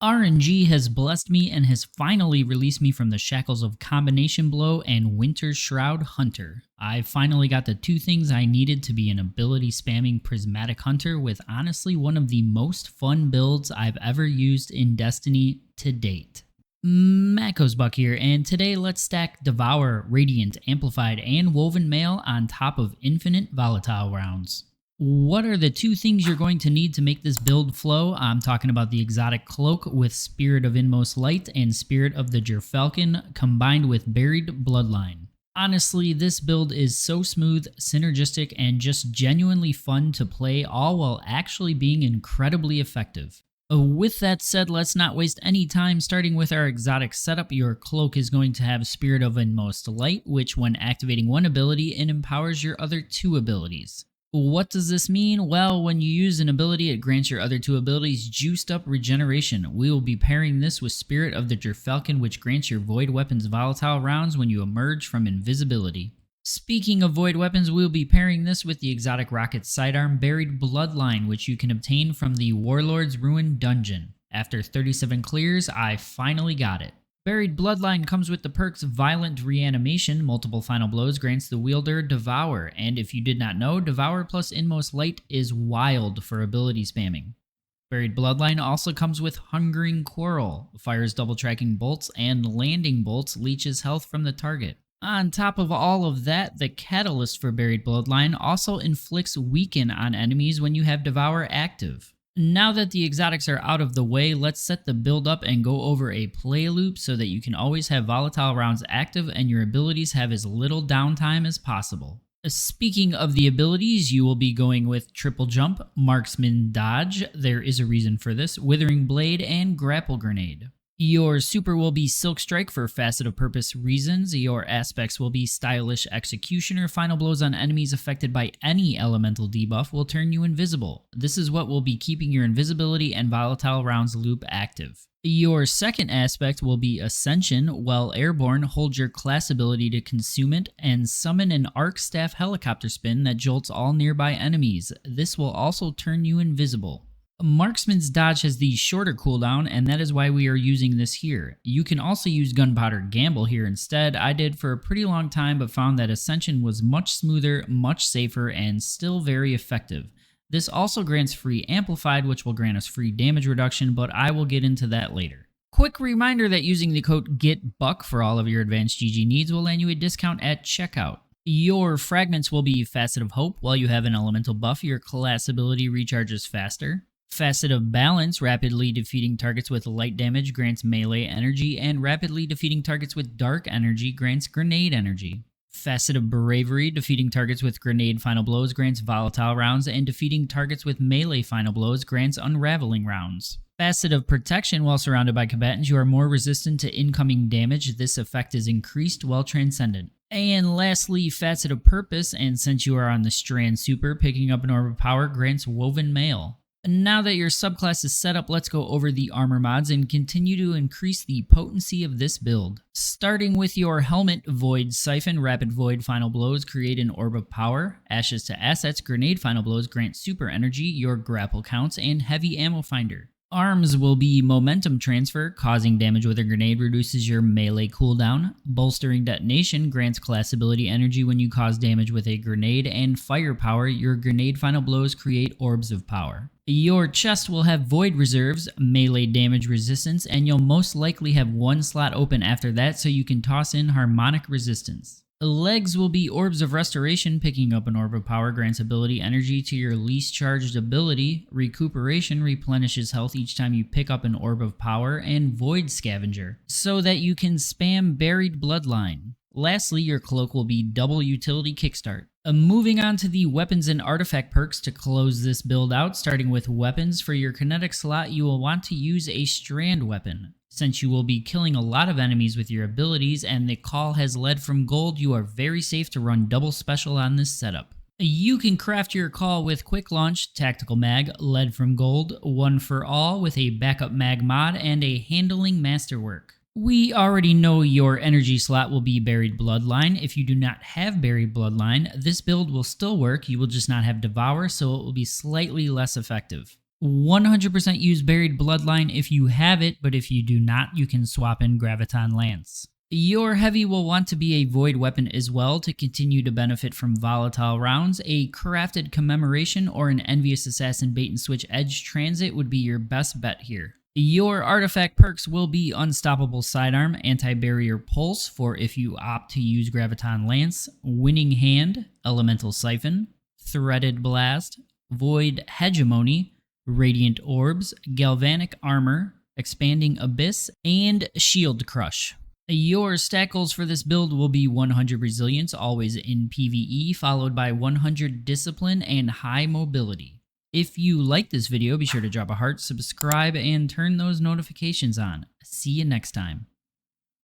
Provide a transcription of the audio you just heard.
RNG has blessed me and has finally released me from the shackles of Combination Blow and Winter Shroud Hunter. I finally got the two things I needed to be an ability spamming Prismatic Hunter with honestly one of the most fun builds I've ever used in Destiny to date. Macosbuck here, and today let's stack Devour, Radiant, Amplified, and Woven Mail on top of infinite volatile rounds. What are the two things you're going to need to make this build flow? I'm talking about the exotic cloak with Spirit of INMOST Light and Spirit of the Gyrfalcon combined with Buried Bloodline. Honestly, this build is so smooth, synergistic, and just genuinely fun to play, all while actually being incredibly effective. With that said, let's not waste any time starting with our exotic setup. Your cloak is going to have Spirit of INMOST Light, which when activating one ability, it empowers your other two abilities. What does this mean? Well, when you use an ability, it grants your other two abilities juiced up regeneration. We will be pairing this with Spirit of the Gyrfalcon, which grants your void weapons volatile rounds when you emerge from invisibility. Speaking of void weapons, we will be pairing this with the exotic rocket sidearm Buried Bloodline, which you can obtain from the Warlord's Ruin dungeon. After 37 clears, I finally got it. Buried Bloodline comes with the perks Violent Reanimation, multiple final blows grants the wielder Devour, and if you did not know, Devour plus INMOST Light is wild for ability spamming. Buried Bloodline also comes with Hungering Quarrel, fires double tracking bolts and landing bolts, leeches health from the target. On top of all of that, the catalyst for Buried Bloodline also inflicts Weaken on enemies when you have Devour active. Now that the exotics are out of the way, let's set the build up and go over a play loop so that you can always have volatile rounds active and your abilities have as little downtime as possible. Speaking of the abilities, you will be going with Triple Jump, Marksman Dodge, there is a reason for this, Withering Blade, and Grapple Grenade. Your super will be Silk Strike for Facet of Purpose reasons. Your aspects will be Stylish Executioner. Final blows on enemies affected by any elemental debuff will turn you invisible. This is what will be keeping your invisibility and volatile rounds loop active. Your second aspect will be Ascension. While airborne, hold your class ability to consume it and summon an Arc Staff helicopter spin that jolts all nearby enemies. This will also turn you invisible. Marksman's Dodge has the shorter cooldown, and that is why we are using this here. You can also use Gunpowder Gamble here instead. I did for a pretty long time, but found that Ascension was much smoother, much safer, and still very effective. This also grants free Amplified, which will grant us free damage reduction, but I will get into that later. Quick reminder that using the code GETBUCK for all of your advanced GG needs will land you a discount at checkout. Your fragments will be Facet of Hope. While you have an elemental buff, your class ability recharges faster. Facet of Balance, rapidly defeating targets with light damage grants melee energy, and rapidly defeating targets with dark energy grants grenade energy. Facet of Bravery, defeating targets with grenade final blows grants volatile rounds, and defeating targets with melee final blows grants unraveling rounds. Facet of Protection, while surrounded by combatants, you are more resistant to incoming damage. This effect is increased while transcendent. And lastly, Facet of Purpose, and since you are on the Strand Super, picking up an Orb of Power grants Woven Mail. Now that your subclass is set up, let's go over the armor mods and continue to increase the potency of this build. Starting with your helmet, Void Siphon, rapid void final blows create an Orb of Power. Ashes to Assets, grenade final blows grant super energy, your grapple counts, and heavy ammo finder. Arms will be Momentum Transfer, causing damage with a grenade reduces your melee cooldown. Bolstering Detonation grants class ability energy when you cause damage with a grenade, and Firepower, your grenade final blows create orbs of power. Your chest will have Void Reserves, melee damage resistance, and you'll most likely have one slot open after that so you can toss in Harmonic Resistance. Legs will be Orbs of Restoration, picking up an Orb of Power grants ability energy to your least charged ability. Recuperation replenishes health each time you pick up an Orb of Power, and Void Scavenger, so that you can spam Buried Bloodline. Lastly, your cloak will be Double Utility Kickstart. Moving on to the weapons and artifact perks to close this build out, starting with weapons. For your kinetic slot, you will want to use a strand weapon. Since you will be killing a lot of enemies with your abilities and the call has lead from gold, you are very safe to run double special on this setup. You can craft your call with Quick Launch, Tactical Mag, Lead from Gold, One for All with a backup mag mod, and a Handling Masterwork. We already know your energy slot will be Buried Bloodline. If you do not have Buried Bloodline, this build will still work, you will just not have Devour, so it will be slightly less effective. 100% use Buried Bloodline if you have it, but if you do not, you can swap in Graviton Lance. Your heavy will want to be a void weapon as well to continue to benefit from volatile rounds. A crafted commemoration or an envious assassin bait and switch edge transit would be your best bet here. Your artifact perks will be Unstoppable Sidearm, Anti-Barrier Pulse for if you opt to use Graviton Lance, Winning Hand, Elemental Siphon, Threaded Blast, Void Hegemony, Radiant Orbs, Galvanic Armor, Expanding Abyss, and Shield Crush. Your stat goals for this build will be 100 Resilience, always in PvE, followed by 100 Discipline and High Mobility. If you like this video, be sure to drop a heart, subscribe, and turn those notifications on. See you next time.